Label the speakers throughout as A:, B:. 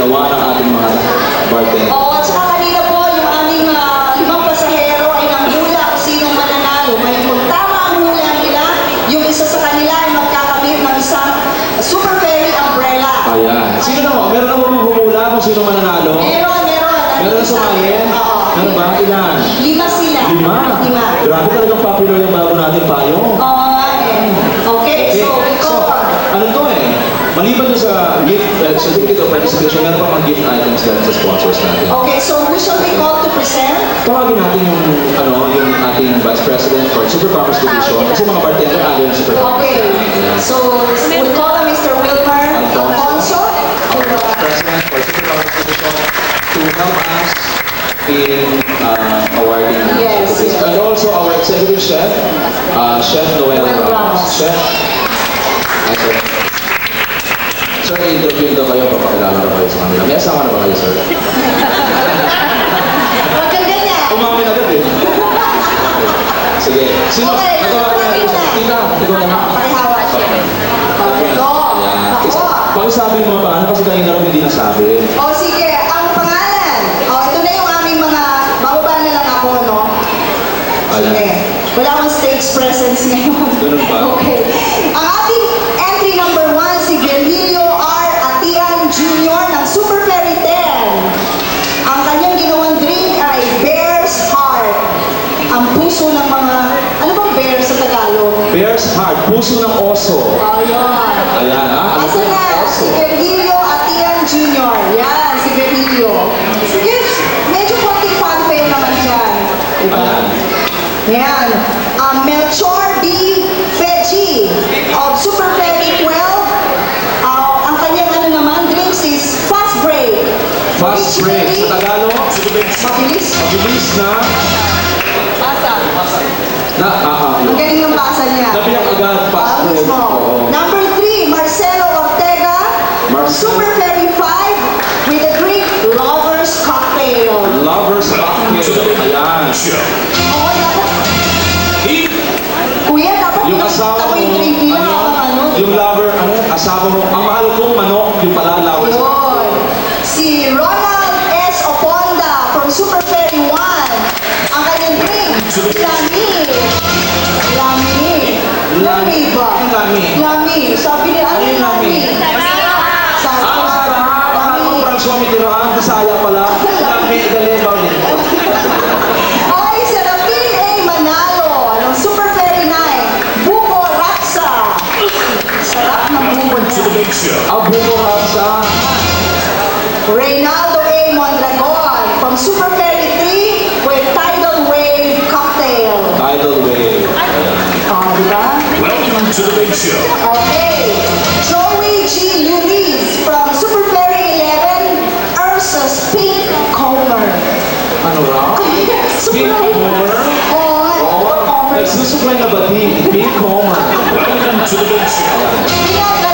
A: ginawa ng ating mga bartender.
B: Oo, at saka kanina po, yung aming 5 pasahero ay nanghula kung sinong mananalo. Ngayon kung tama ang hula nila, yung isa sa kanila ay magkakamit ng isang Super Ferry umbrella.
A: Ayan. Sino na? Meron na mo humula kung sino mananalo?
B: Meron.
A: Meron na sumayin?
B: Oo.
A: Meron ba? Ilan?
B: 5 sila.
A: 5? Grabe talagang popular yung bago natin payong.
B: Oo nga eh. Okay, so we go on.
A: Ano to eh? Maliban doon sa gift, certificate of participation, meron pa mga gift items dahil sa sponsors natin.
B: Okay, so who shall we call to present?
A: Tawagin natin yung ating Vice President for Supercommerce Division. Kasi mga bartender under ng Supercommerce.
B: Okay, so we'll call on Mr. Wilmer Alfonso.
A: President for Supercommerce Division to help us in awarding
B: Yes.
A: and also our executive chef, Chef Noel Ramos. Chef, hi sir. Sir, interview daw kayo, papakilala ko kayo sa kanila. May asawa na ba kayo, sir?
B: Huwag kang ganyan.
A: Umamin agad eh. Sige. Sino?
B: Okay,
A: Nagawa natin sa tita. Ikaw na nga.
B: Pakihawa siya. Okay, go. Ako.
A: Pakisabi mo ba? Ano kasi kanina rin hindi nasabi?
B: O sige, ang pangalan. O, ito na yung aming mga, bababa na lang ako, no?
A: Ayan.
B: Sige. Wala akong stage presence ngayon.
A: Ganun ba?
B: Okay. Ang ating entry number 1, si Virgilio R. Atian Jr. ng Super Ferry 10. Ang kanyang ginawang drink ay Bear's Heart. Ang puso ng mga, ano bang bear sa Tagalog?
A: Bear's Heart, puso ng oso.
B: Ayan.
A: Ayan, ha?
B: Asa na? Si Virgilio Atian Jr. Yan, si Virgilio. Sige, medyo konting fanfare naman dyan. Diba?
A: Ayan.
B: Yan. Melchor B. Feji of Super Ferry 12. Ang kanyang ano naman, drinks is Fast Break.
A: Fast break. Sa Tagalog,
B: Mabilis.
A: mabilis na...
B: Ang galing ng basa niya.
A: Nabiyak agad, fast break.
B: Mismo.
A: Oo.
B: Number 3, Marcelo Ortega from Super Ferry 5 with the drink Lover's Cocktail.
A: Lovers Cocktail. Ayan.
B: Oo, dapat. Kuya, dapat
A: Yung asawa mo,
B: yung drink nila, ano?
A: yung lover, asawa mo, ang mahal kong manok, yung pala lovers.
B: Yun. Si Ronald S. Oponda from Super Ferry 1. Ang kanyang drink, Lami. Lami. Lami ba?
A: Ang lami.
B: Lami. Sabi niya, ano
A: Ano
B: yung
A: yung lami?
B: lami? Sabi ko,
A: Akala ko François Mitterrand, Bisaya pala. Lami, dali ba ulit?
B: ay, Serafin A. Manalo ng Super Ferry 9. Buko Raksa. Sarap ng buko niya.
A: Abuko Rapsa.
B: Reynaldo A. Mondragon from Super Ferry 3 with Tidal Wave Cocktail.
A: Tidal Wave.
B: Diba?
C: Welcome to the big show.
B: Okay. Joey G. Luis from Super Ferry 11, Ursa's Pink Comer.
A: Ano raw? Pink Homer?
B: Oh,
A: Nagsusuklay na ba di? Pink Homer.
C: Welcome to the big show.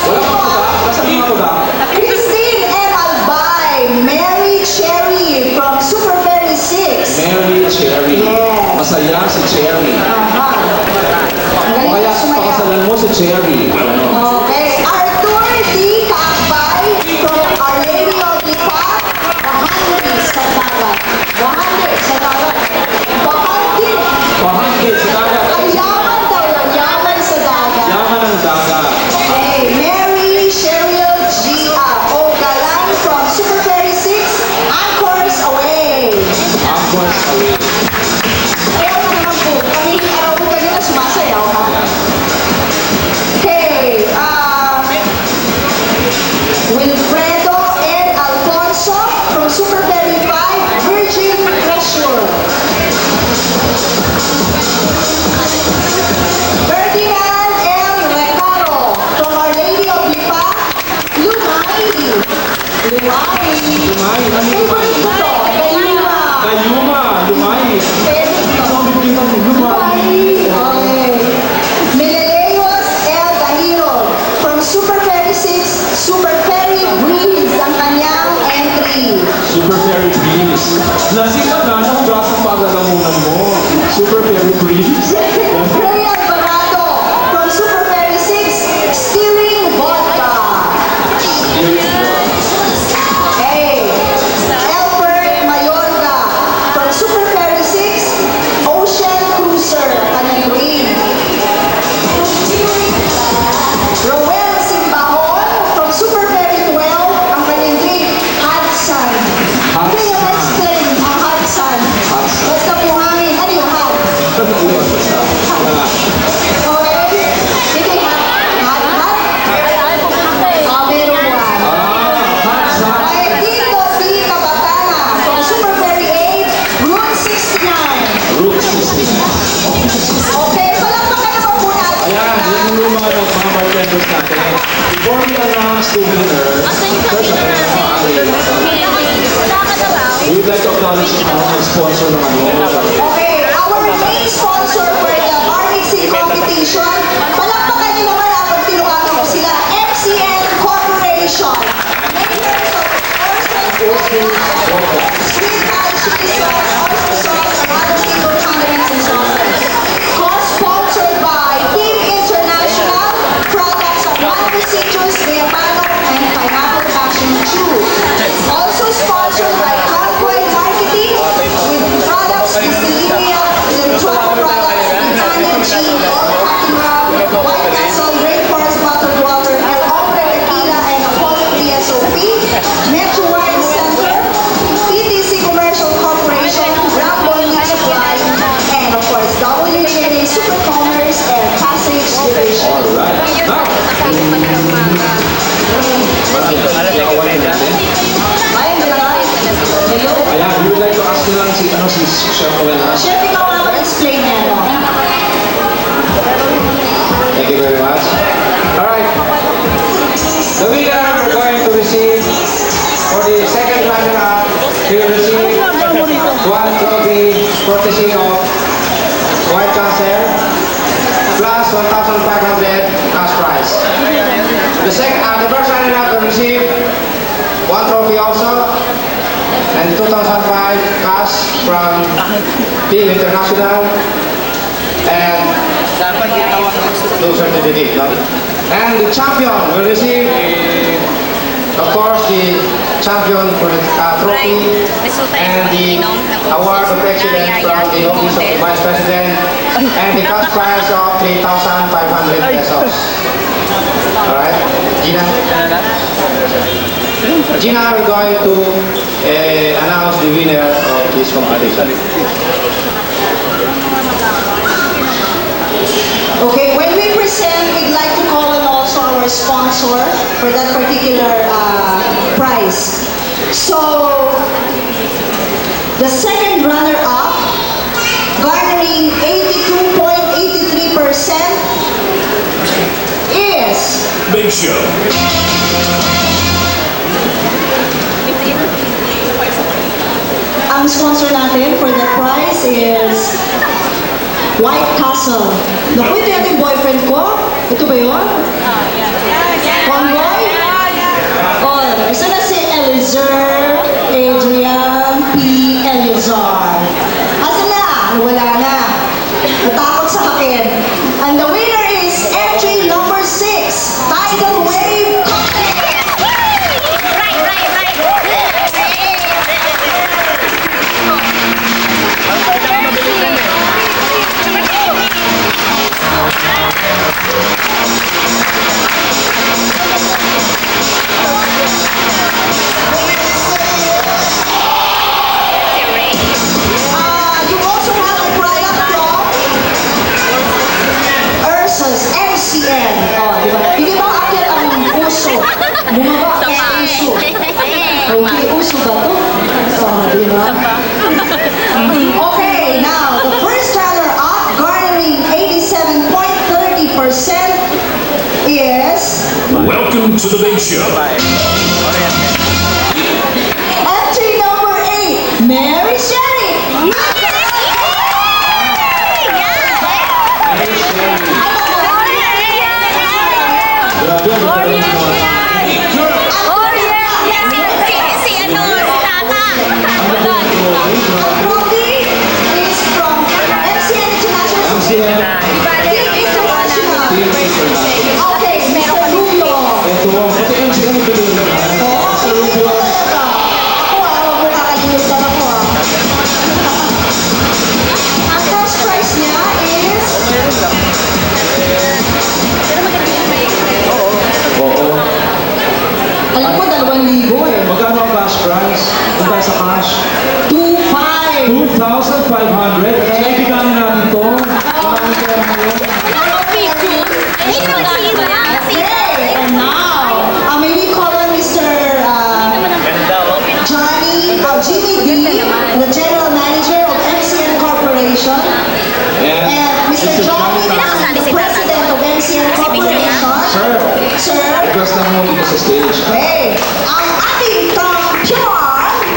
A: Wala pa ba? Nasaan mga ba?
B: Christine M. Albay, Mary Cherry from Super Ferry 6.
A: Mary Cherry.
B: Yes.
A: Masaya si Cherry.
B: Aha.
A: O kaya pakasalan mo si Cherry.
B: Okay. Arthur D. Kaakbay from Our Lady of Lipa, Bahandi sa dagat. Bahandi sa dagat. Bahandi.
A: Pahangkit sa dagat.
B: Ang yaman daw yan. Yaman sa dagat.
A: Yaman ng dagat.
B: Okay. Mary Cheryl G. O. Galan from Super Ferry 6, Anchors Away.
A: Anchors Away.
B: Ayaw ko naman po. Araw ko kanina sumasayaw ha. Okay. Wilfredo N. Alfonso from Super Ferry 5, Virgin Treasure. Ferdinand L. Recaro from Our Lady of Lipa, Lumay. Lumay.
A: Lumay. Ano yung Lumay?
B: Favorite ko to. Gayuma.
A: Kayuma. Lumay.
B: Favorite ko.
A: Ang bibigan ni Lumay.
B: Okay. Meneleos L. Dahiro from Super Ferry 6, Super Ferry Breeze ang kanyang entry.
A: Super Fairy Breeze. Lasing ka na, nakugasang pagkakamunan mo. Super Fairy Breeze.
B: Ray Alvarado from Super Ferry 6, Steering Vodka. Okay,
A: the winner, we would like to acknowledge ang sponsor ng ano.
B: Okay, our main sponsor for the bar mixing competition. Palakpakan niyo naman ang tinuwagan ko sila, MCN Corporation. Makers of Orson Sweet Pie Chili Sauce, Oyster Sauce, and other seafood condiments and sauces. Co-sponsored by Team International, products of Mango Citrus, Guayabano, and Pineapple Passion Chew. Also sponsored by Convoy Marketing with products Crystalina, Electronic Products, Italian Gin, Gold Packing Rum, White Castle, Rainforest Bottled Water, El Hombre Tequila, and Apollo PSOP, Metro Wine Center, PTC Commercial Corporation, Rambo Meat Supply, and of course, WJA Super Commerce and Passage Division.
A: Alright. Now,
B: Ayun, diba? Hello?
A: ayan, we would like to ask nyo lang si Chef Noel.
B: Chef, ikaw ang mag-explain niya, no?
D: Thank you very much. Alright. The winner we're going to receive for the second runner-up, he will receive one trophy courtesy of White Castle plus 1,500 cash prize. The first runner-up will receive one trophy also and 2,005 cash from Team International and no certificate, no? And the champion will receive, of course, the champion for the trophy and the award of excellence from the office of the Vice President and the cash prize of 3,500 pesos. Alright, Gina? Gina, we're going to announce the winner of this competition.
B: Okay, when we present, we'd like to call on also our sponsor for that particular prize. So, the second runner-up, garnering 82.83%, is
C: Big Show.
B: ang sponsor natin for that prize is White Castle. Naku, ito yung boyfriend ko. Ito ba yun? Convoy? Oh, isa na si Eliezer Adrian P. Elizar. Asa na? Wala na. Natakot sa akin. And the winner is entry number 6, Tidal Wave Company. You also have a product from Ursus MCN. Oh, diba? Hindi ba akyat ang uso? Bumaba ang uso. Okay, uso ba to? Oh, diba? Okay, now, the first runner-up, garnering 87.30% is
C: Welcome to the Big Show.
B: entry number 8, Mary Sherry. Ang trophy is from MCN International. Team International. Okay, Mr. Rubio.
A: Ito, pati yung sila nagbilin.
B: Oo, hindi ko talaga. Ako, huwag mo kakalimutan ako. Ang cash prize niya is
A: Oo.
B: alam ko, 2,000 eh.
A: Magkano ang cash prize? Kung tayo sa cash?
B: 2,500.
A: 2,500. Kaya ibigay natin to. Maraming pera ngayon.
B: Okay, and now, may we call on Mr. Jimmy D, the General Manager of MCN Corporation, and Mr. John Williams, the President of MCN Corporation.
A: Sir,
B: Sir,
A: request lang mo dito sa sa stage.
B: Okay. Ang ating champion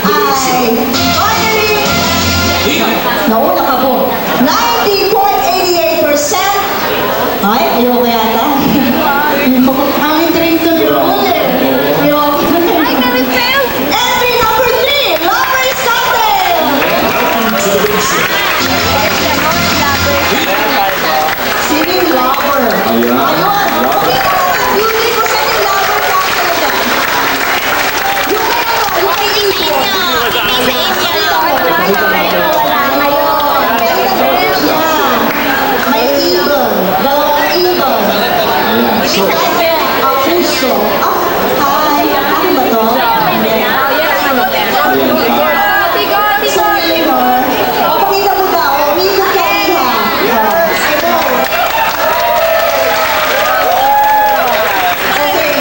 B: ay finally nauna ka po. 90.88%. Ay, ayoko yata. Ang drink to the roller. Ayoko. Entry number 3, Lover Cocktail.
C: To the big show.
B: Sino yung lover?
A: Ayan.
B: Ayun. Pakita mo ang beauty ko sa yung lover cocktail dyan. Yung may ibon. Dalawang ibon.
A: Ayan. So,
B: Ang puso. Hi. Ano ba to? So, Leonor. Pakita mo daw. Umikot ka rin ha. Okay.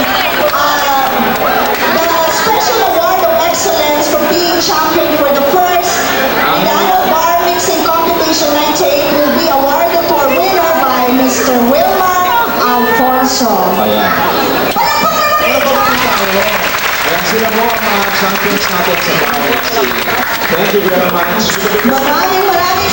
B: The Special Award of Excellence for being champion for the first Milano Bar Mixing Competition 98 will be awarded to a winner by Mr. Wilmar Alfonso.
A: ayan.
B: Palakpak naman kayo!
A: Ayan sila po ang mga champions natin sa bawat scene. Thank you very much.
B: Maraming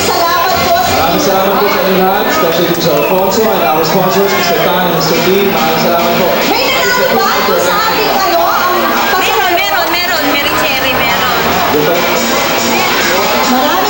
B: salamat po sa
A: Maraming
B: inyo.
A: salamat po sa inyo lahat, especially to Mr. Alfonso and our sponsors, Mr. Tan and Mr. D. Maraming salamat po.
B: May nanalo ba ito sa ating ano? Ang
E: Meron, cherry, meron.
A: Dito.
B: Maraming